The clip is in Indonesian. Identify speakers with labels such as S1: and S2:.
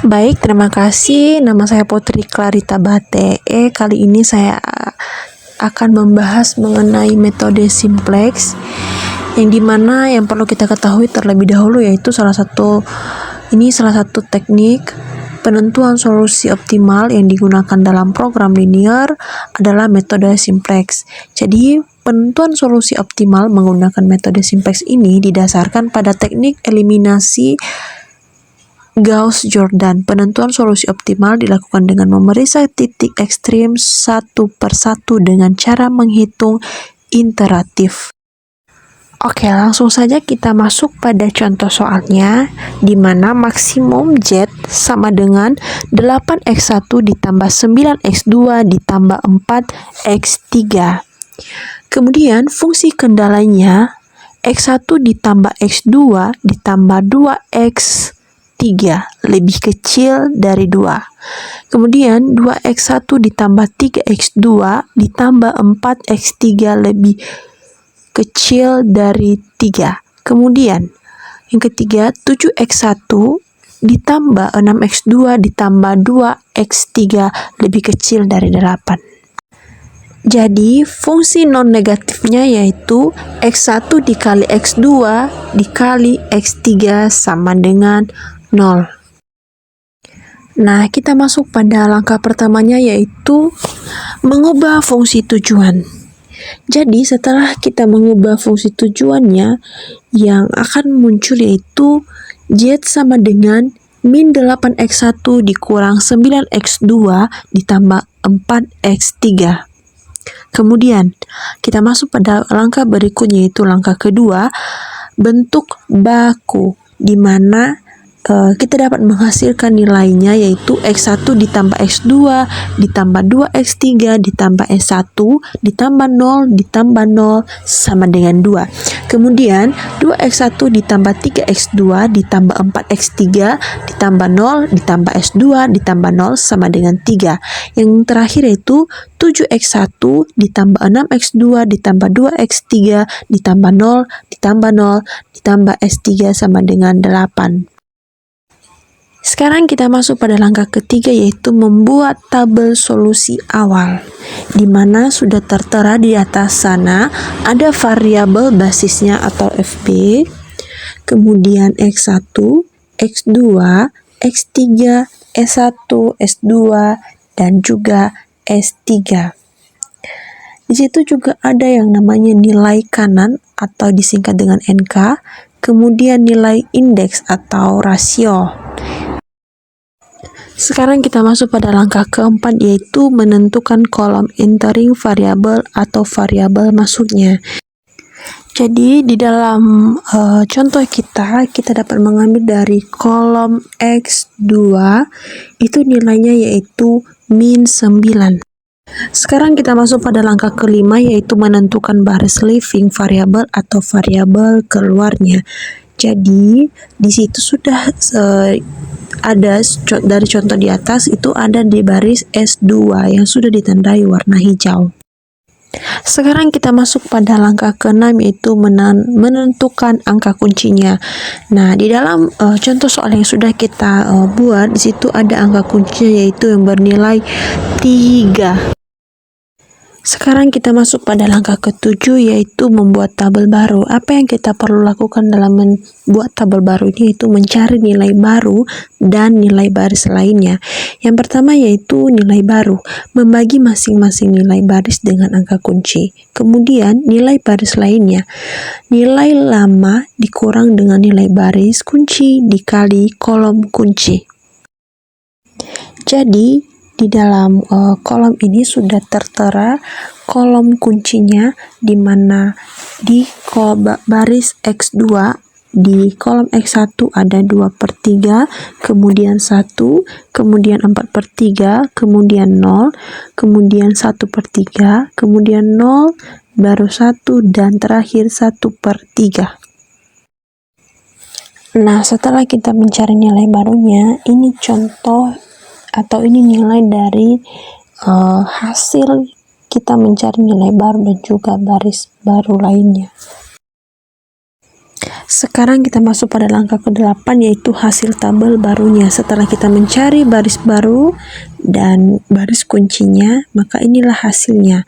S1: Baik, terima kasih. Nama saya Putri Clarita Bate. Kali ini saya akan membahas mengenai metode simplex, yang dimana yang perlu kita ketahui terlebih dahulu yaitu salah satu teknik penentuan solusi optimal yang digunakan dalam program linear adalah metode simplex. Jadi, penentuan solusi optimal menggunakan metode simplex ini didasarkan pada teknik eliminasi Gauss-Jordan. Penentuan solusi optimal dilakukan dengan memeriksa titik ekstrim satu per satu dengan cara menghitung iteratif. Oke, langsung saja kita masuk pada contoh soalnya, di mana maksimum Z sama dengan 8x1 ditambah 9x2 ditambah 4x3. Kemudian fungsi kendalanya x1 ditambah x2 ditambah 2x3 lebih kecil dari 2. Kemudian 2x1 ditambah 3x2 ditambah 4x3 lebih kecil dari 3. Kemudian yang ketiga 7x1 ditambah 6x2 ditambah 2x3 lebih kecil dari 8. Jadi fungsi non negatifnya yaitu x1 dikali x2 dikali x3 sama dengan 0. Nah, kita masuk pada langkah pertamanya yaitu mengubah fungsi tujuan. Jadi, setelah kita mengubah fungsi tujuannya, yang akan muncul yaitu Z sama dengan min 8x1 dikurang 9x2 ditambah 4x3. Kemudian, kita masuk pada langkah berikutnya yaitu langkah kedua, bentuk baku, di mana kita dapat menghasilkan nilainya yaitu x1 ditambah x2 ditambah 2x3 ditambah s1 ditambah 0 ditambah 0 sama dengan 2. Kemudian 2x1 ditambah 3x2 ditambah 4x3 ditambah 0 ditambah s2 ditambah 0 sama dengan 3. Yang terakhir yaitu 7x1 ditambah 6x2 ditambah 2x3 ditambah 0 ditambah 0 ditambah s3 sama dengan 8. Sekarang kita masuk pada langkah ketiga yaitu membuat tabel solusi awal, di mana sudah tertera di atas sana ada variabel basisnya atau FB, kemudian X1, X2, X3, S1, S2, dan juga S3. Di situ juga ada yang namanya nilai kanan atau disingkat dengan NK, kemudian nilai indeks atau rasio. Sekarang kita masuk pada langkah keempat yaitu menentukan kolom entering variabel atau variabel masuknya. Jadi di dalam contoh kita dapat mengambil dari kolom X2 itu nilainya yaitu min 9. Sekarang kita masuk pada langkah kelima yaitu menentukan baris leaving variabel atau variabel keluarnya. Jadi di situ sudah ada dari contoh di atas itu ada di baris S2 yang sudah ditandai warna hijau. Sekarang kita masuk pada langkah ke-6 yaitu menentukan angka kuncinya. Nah, di dalam contoh soal yang sudah kita buat di situ ada angka kuncinya yaitu yang bernilai 3. Sekarang kita masuk pada langkah ke-7 yaitu membuat tabel baru. Apa yang kita perlu lakukan dalam membuat tabel baru ini yaitu mencari nilai baru dan nilai baris lainnya. Yang pertama yaitu nilai baru, membagi masing-masing nilai baris dengan angka kunci. Kemudian nilai baris lainnya, nilai lama dikurang dengan nilai baris kunci dikali kolom kunci. Jadi di dalam kolom ini sudah tertera kolom kuncinya, di mana di baris X2 di kolom X1 ada 2/3, kemudian 1, kemudian 4/3, kemudian 0, kemudian 1/3, kemudian 0, baru 1, dan terakhir 1/3. Nah, setelah kita mencari nilai barunya, ini contoh atau ini nilai dari hasil kita mencari nilai baru dan juga baris baru lainnya. Sekarang kita masuk pada langkah ke-8, yaitu hasil tabel barunya. Setelah kita mencari baris baru dan baris kuncinya, maka inilah hasilnya.